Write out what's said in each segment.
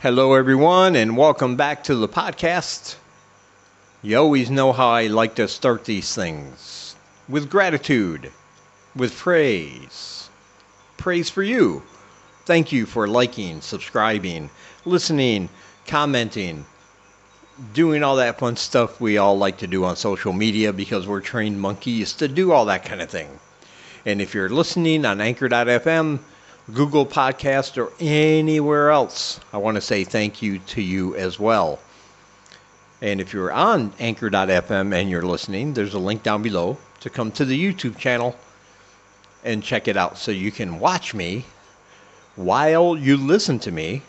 Hello, everyone, and welcome back to the podcast. You always know how I like to start these things with gratitude, with praise. Praise for you. Thank you for liking, subscribing, listening, commenting, doing all that fun stuff we all like to do on social media because we're trained monkeys to do all that kind of thing. And if you're listening on Anchor.fm, Google Podcast, or anywhere else, I want to say thank you to you as well. And if you're on Anchor.fm and you're listening, there's a link down below to come to the YouTube channel and check it out so you can watch me while you listen to me.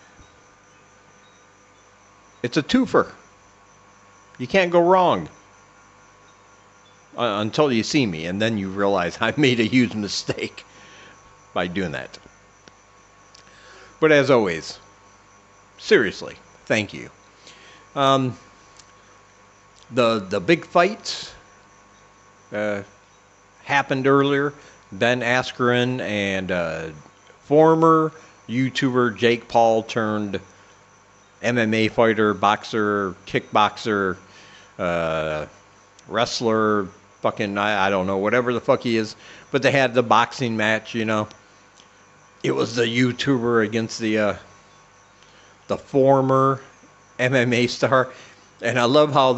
It's a twofer. You can't go wrong until you see me, and then you realize I made a huge mistake by doing that. But as always, seriously, thank you. The big fight happened earlier. Ben Askren and former YouTuber Jake Paul turned MMA fighter, boxer, kickboxer, wrestler, fucking, I don't know, whatever the fuck he is. But they had the boxing match, you know. It was the YouTuber against the former MMA star. And I love how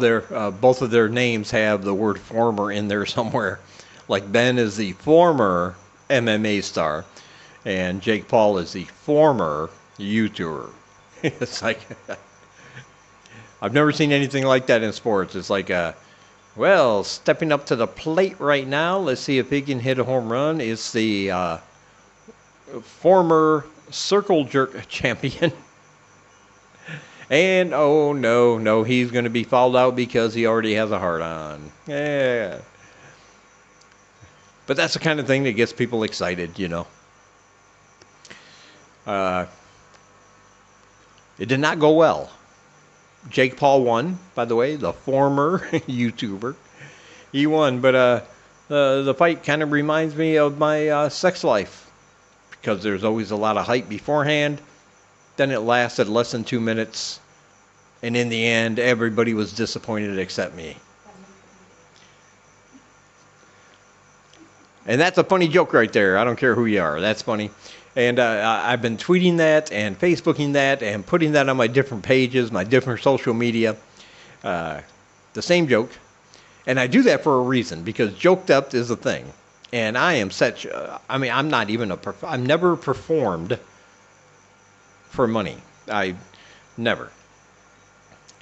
both of their names have the word former in there somewhere. Like Ben is the former MMA star, and Jake Paul is the former YouTuber. It's like, I've never seen anything like that in sports. It's like, well, stepping up to the plate right now, let's see if he can hit a home run. It's the former circle jerk champion. And oh no, he's going to be fouled out because he already has a heart on. Yeah. But that's the kind of thing that gets people excited, you know. It did not go well. Jake Paul won, by the way, the former YouTuber. He won, but the fight kind of reminds me of my sex life. Because there's always a lot of hype beforehand. Then it lasted less than 2 minutes. And in the end, everybody was disappointed except me. And that's a funny joke right there. I don't care who you are. That's funny. And I've been tweeting that and Facebooking that and putting that on my different pages, my different social media. The same joke. And I do that for a reason. Because joked up is a thing. And I am such, I'm not even I've never performed for money. I never.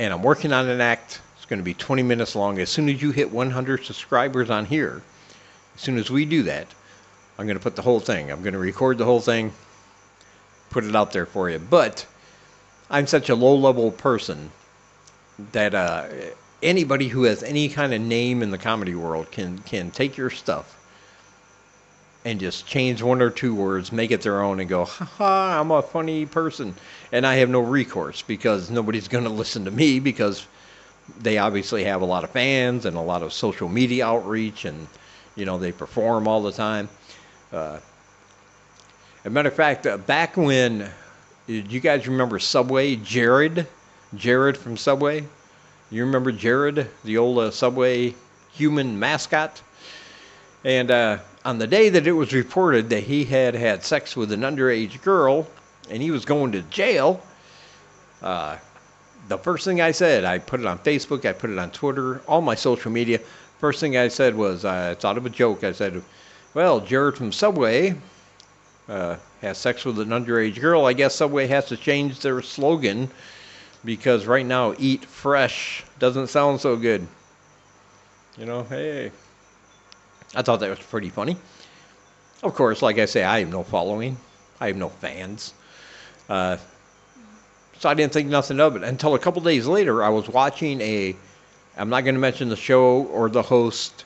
And I'm working on an act. It's going to be 20 minutes long. As soon as you hit 100 subscribers on here, as soon as we do that, I'm going to put the whole thing. I'm going to record the whole thing, put it out there for you. But I'm such a low-level person that anybody who has any kind of name in the comedy world can take your stuff and just change one or two words, make it their own, and go, ha, I'm a funny person. And I have no recourse because nobody's going to listen to me because they obviously have a lot of fans and a lot of social media outreach, and, you know, they perform all the time. As a matter of fact, back when, did you guys remember Subway? Jared from Subway? You remember Jared, the old Subway human mascot? And on the day that it was reported that he had sex with an underage girl and he was going to jail, the first thing I said, I put it on Facebook, I put it on Twitter, all my social media. First thing I said was, I thought of a joke. I said, well, Jared from Subway has sex with an underage girl. I guess Subway has to change their slogan because right now, eat fresh doesn't sound so good. You know, hey. I thought that was pretty funny. Of course, like I say, I have no following. I have no fans. So I didn't think nothing of it until a couple days later. I was watching I'm not going to mention the show or the host,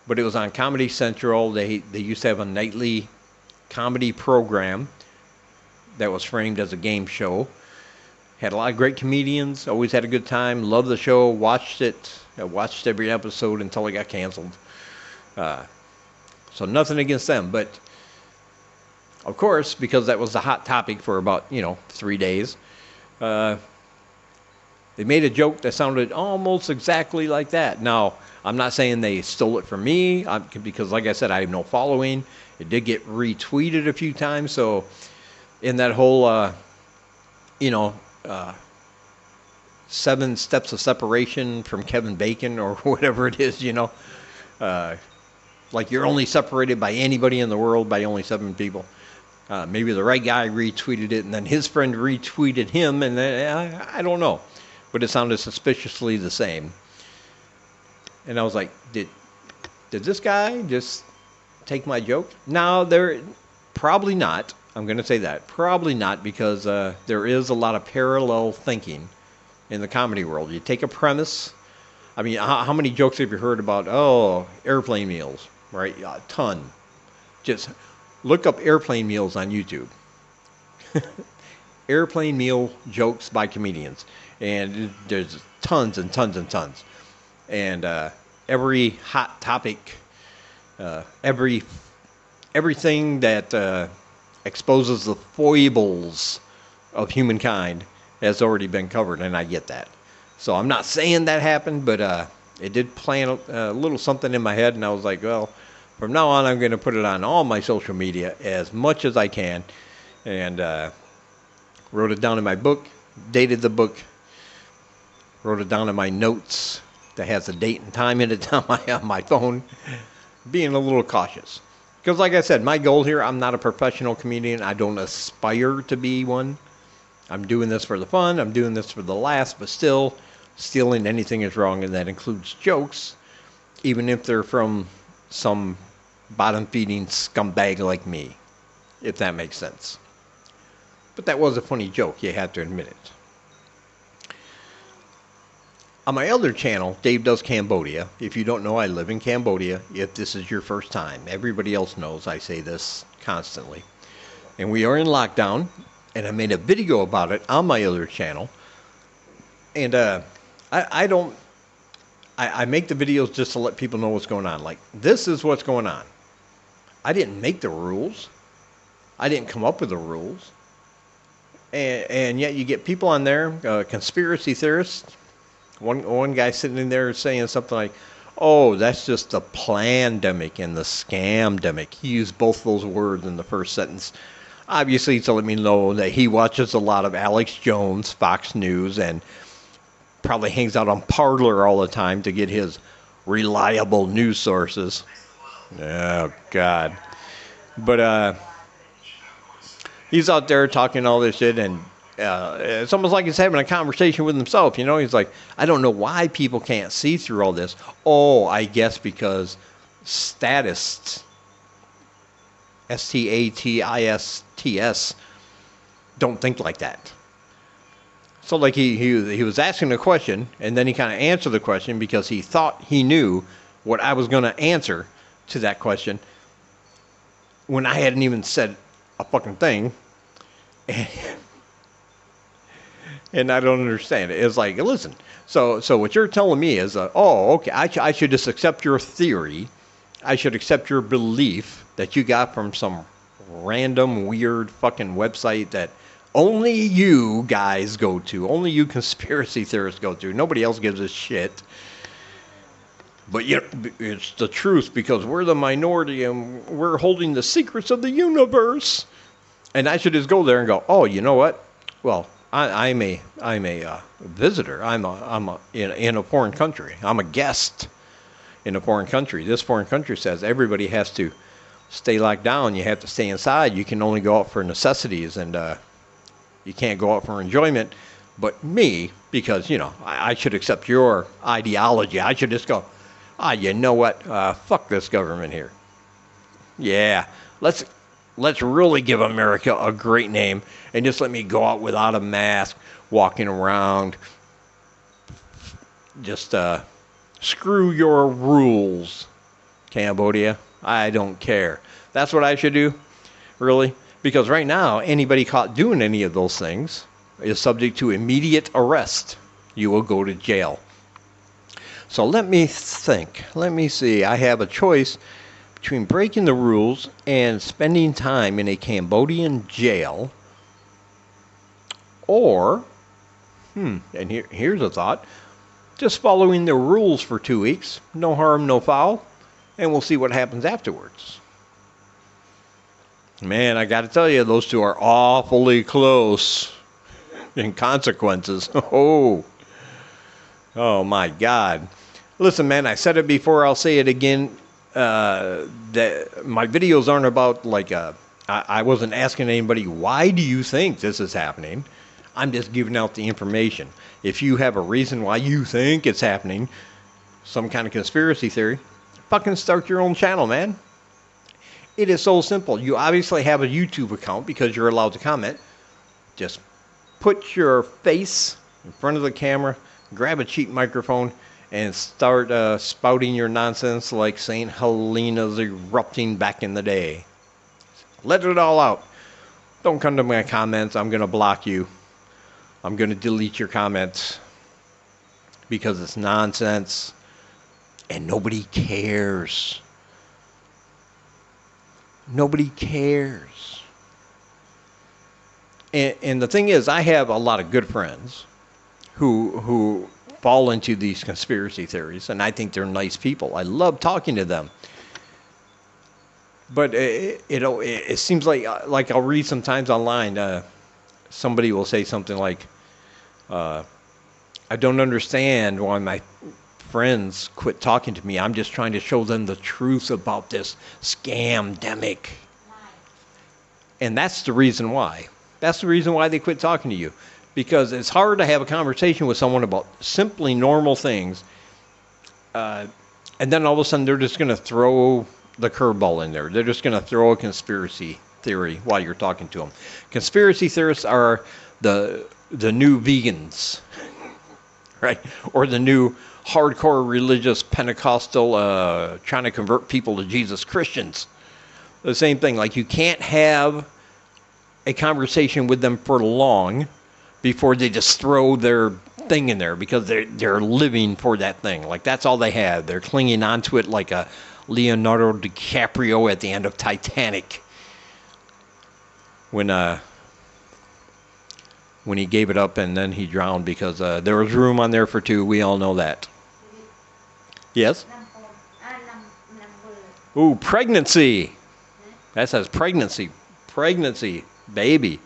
but it was on Comedy Central. They used to have a nightly comedy program that was framed as a game show. Had a lot of great comedians. Always had a good time. Loved the show. Watched it. I watched every episode until it got canceled. So nothing against them, but of course, because that was the hot topic for about, 3 days, They made a joke that sounded almost exactly like that. Now, I'm not saying they stole it from me because, like I said, I have no following. It did get retweeted a few times. So, in that whole, you know, 7 steps of separation from Kevin Bacon or whatever it is, like you're only separated by anybody in the world by only 7 people. Maybe the right guy retweeted it, and then his friend retweeted him, and then, I don't know. But it sounded suspiciously the same. And I was like, did this guy just take my joke? No, probably not. I'm going to say that. Probably not, because there is a lot of parallel thinking in the comedy world. You take a premise. I mean, how many jokes have you heard about, airplane meals, right? A ton. Just look up airplane meals on YouTube. Airplane meal jokes by comedians. And there's tons and tons and tons. And every hot topic, everything that exposes the foibles of humankind has already been covered, and I get that. So I'm not saying that happened, but it did plant a little something in my head, and I was like, well, from now on I'm going to put it on all my social media as much as I can, and wrote it down in my book, dated the book, wrote it down in my notes that has a date and time in it on my phone, being a little cautious. Because like I said, my goal here, I'm not a professional comedian. I don't aspire to be one. I'm doing this for the fun. I'm doing this for the laughs, but still, stealing anything is wrong, and that includes jokes, even if they're from some bottom-feeding scumbag like me, if that makes sense. But that was a funny joke, you have to admit it. On my other channel, Dave Does Cambodia, if you don't know, I live in Cambodia, if this is your first time. Everybody else knows I say this constantly. And we are in lockdown, and I made a video about it on my other channel. And I make the videos just to let people know what's going on. Like, this is what's going on. I didn't make the rules. I didn't come up with the rules. And yet you get people on there, conspiracy theorists. One guy sitting in there saying something like, oh, that's just the plandemic and the scamdemic. He used both those words in the first sentence. Obviously, to let me know that he watches a lot of Alex Jones, Fox News, and probably hangs out on Parler all the time to get his reliable news sources. Oh, God. But he's out there talking all this shit, and it's almost like he's having a conversation with himself, He's like, I don't know why people can't see through all this. Oh, I guess because statists, statists, don't think like that. So like he was asking a question, and then he kind of answered the question because he thought he knew what I was going to answer to that question when I hadn't even said a fucking thing. And I don't understand it. It's like, listen, so what you're telling me is, okay, I should just accept your theory. I should accept your belief that you got from some random, weird fucking website that only you guys go to, only you conspiracy theorists go to. Nobody else gives a shit. But it's the truth because we're the minority and we're holding the secrets of the universe. And I should just go there and go, oh, you know what? Well, I'm a visitor. I'm in a foreign country. I'm a guest in a foreign country. This foreign country says everybody has to stay locked down. You have to stay inside. You can only go out for necessities, and you can't go out for enjoyment. But me, because I should accept your ideology. I should just go, you know what? Fuck this government here. Yeah, let's really give America a great name and just let me go out without a mask, walking around. Just screw your rules, Cambodia. I don't care. That's what I should do, really. Because right now, anybody caught doing any of those things is subject to immediate arrest. You will go to jail. So let me think. Let me see. I have a choice between breaking the rules and spending time in a Cambodian jail, or And here's a thought. Just following the rules for 2 weeks, no harm, no foul, and we'll see what happens afterwards. Man, I got to tell you, those two are awfully close in consequences. Oh my God. Listen, man, I said it before, I'll say it again. That my videos aren't about I wasn't asking anybody, why do you think this is happening? I'm just giving out the information. If you have a reason why you think it's happening, some kind of conspiracy theory, fucking start your own channel, man. It is so simple. You obviously have a YouTube account because you're allowed to comment. Just put your face in front of the camera, grab a cheap microphone, and start spouting your nonsense like St. Helena's erupting back in the day. Let it all out. Don't come to my comments. I'm going to block you. I'm going to delete your comments because it's nonsense and nobody cares. Nobody cares. And the thing is, I have a lot of good friends who fall into these conspiracy theories, and I think they're nice people. I love talking to them. But it seems like I'll read sometimes online, somebody will say something like, I don't understand why my friends quit talking to me. I'm just trying to show them the truth about this scam-demic. And that's the reason why. That's the reason why they quit talking to you. Because it's hard to have a conversation with someone about simply normal things. And then all of a sudden they're just going to throw the curveball in there. They're just going to throw a conspiracy theory while you're talking to them. Conspiracy theorists are the new vegans, right? Or the new hardcore religious Pentecostal trying to convert people to Jesus Christians. The same thing. Like, you can't have a conversation with them for long before they just throw their thing in there because they're living for that thing. Like, that's all they have. They're clinging onto it like a Leonardo DiCaprio at the end of Titanic when he gave it up and then he drowned because there was room on there for two. We all know that. Yes? Ooh, pregnancy. That says pregnancy. Pregnancy, baby.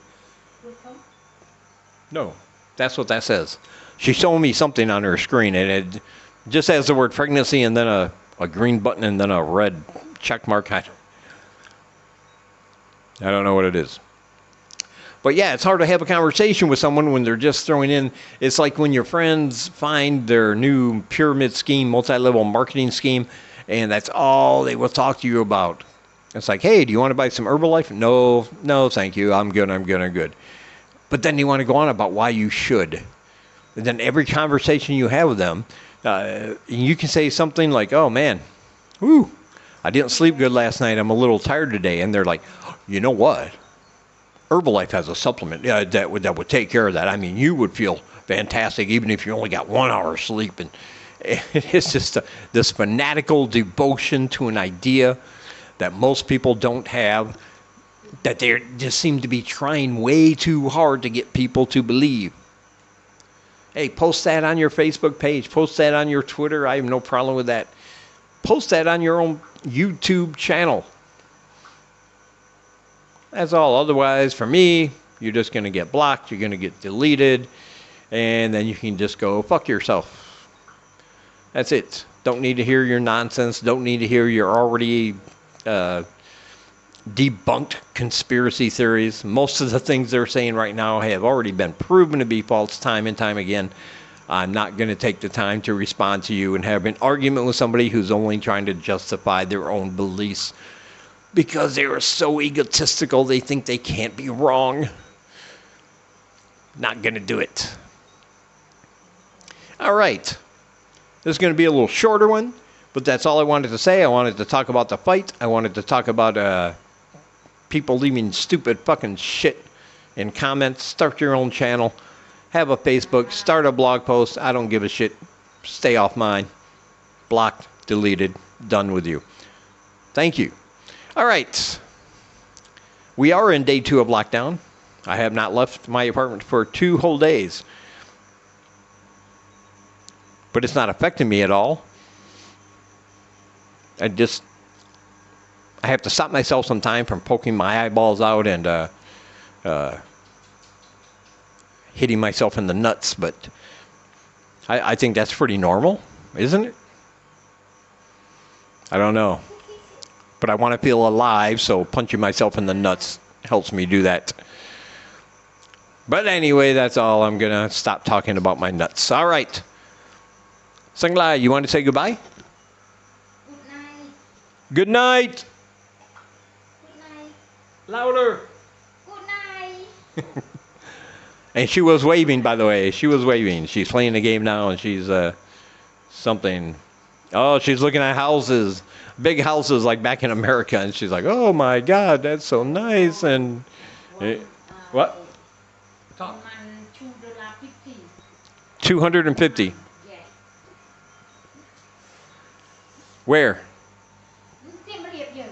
No, that's what that says. She showed me something on her screen, and it just has the word pregnancy and then a green button and then a red check mark. I don't know what it is. But yeah, it's hard to have a conversation with someone when they're just throwing in. It's like when your friends find their new pyramid scheme, multi-level marketing scheme, and that's all they will talk to you about. It's like, hey, do you want to buy some Herbalife? No, thank you. I'm good. But then they want to go on about why you should. And then every conversation you have with them, you can say something like, oh man, I didn't sleep good last night. I'm a little tired today. And they're like, you know what? Herbalife has a supplement that would take care of that. I mean, you would feel fantastic even if you only got 1 hour sleep. And it's just this fanatical devotion to an idea that most people don't have, that they just seem to be trying way too hard to get people to believe. Hey, post that on your Facebook page. Post that on your Twitter. I have no problem with that. Post that on your own YouTube channel. That's all. Otherwise, for me, you're just going to get blocked. You're going to get deleted. And then you can just go, fuck yourself. That's it. Don't need to hear your nonsense. Don't need to hear your already debunked conspiracy theories. Most of the things they're saying right now have already been proven to be false time and time again. I'm not going to take the time to respond to you and have an argument with somebody who's only trying to justify their own beliefs because they are so egotistical they think they can't be wrong. Not going to do it. All right. This is going to be a little shorter one. But that's all I wanted to say. I wanted to talk about the fight. I wanted to talk about people leaving stupid fucking shit in comments. Start your own channel. Have a Facebook. Start a blog post. I don't give a shit. Stay off mine. Blocked. Deleted. Done with you. Thank you. All right. We are in day 2 of lockdown. I have not left my apartment for 2 whole days. but it's not affecting me at all. I have to stop myself sometime from poking my eyeballs out and hitting myself in the nuts, but I think that's pretty normal, isn't it? I don't know. But I want to feel alive, so punching myself in the nuts helps me do that. But anyway, that's all. I'm going to stop talking about my nuts. All right. Sanglai, you want to say goodbye? Good night. Good night. Louder. Good night. And she was waving, by the way. She was waving. She's playing the game now, and she's something. Oh, she's looking at houses, big houses like back in America, and she's like, "Oh my God, that's so nice." And what? $250. Yeah. Where? Siem Reap you.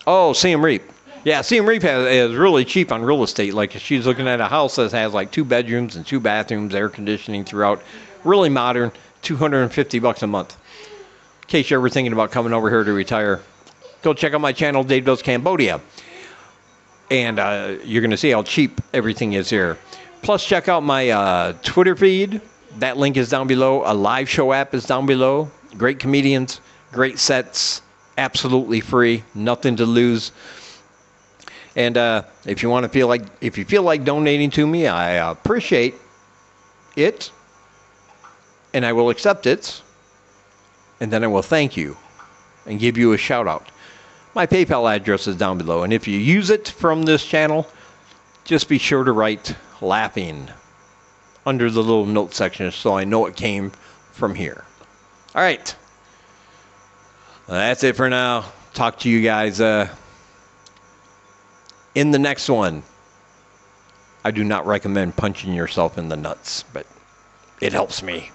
Oh, Siem Reap. Yeah, Siem Reap is really cheap on real estate. Like, she's looking at a house that has like 2 bedrooms and 2 bathrooms, air conditioning throughout. Really modern, $250 a month. In case you're ever thinking about coming over here to retire, go check out my channel, Dave Does Cambodia. And you're going to see how cheap everything is here. Plus, check out my Twitter feed. That link is down below. A live show app is down below. Great comedians, great sets, absolutely free, nothing to lose. And if you feel like donating to me, I appreciate it, and I will accept it, and then I will thank you and give you a shout out. My PayPal address is down below, and if you use it from this channel, just be sure to write laughing under the little note section so I know it came from here. All right. That's it for now. Talk to you guys in the next one. I do not recommend punching yourself in the nuts, but it helps me.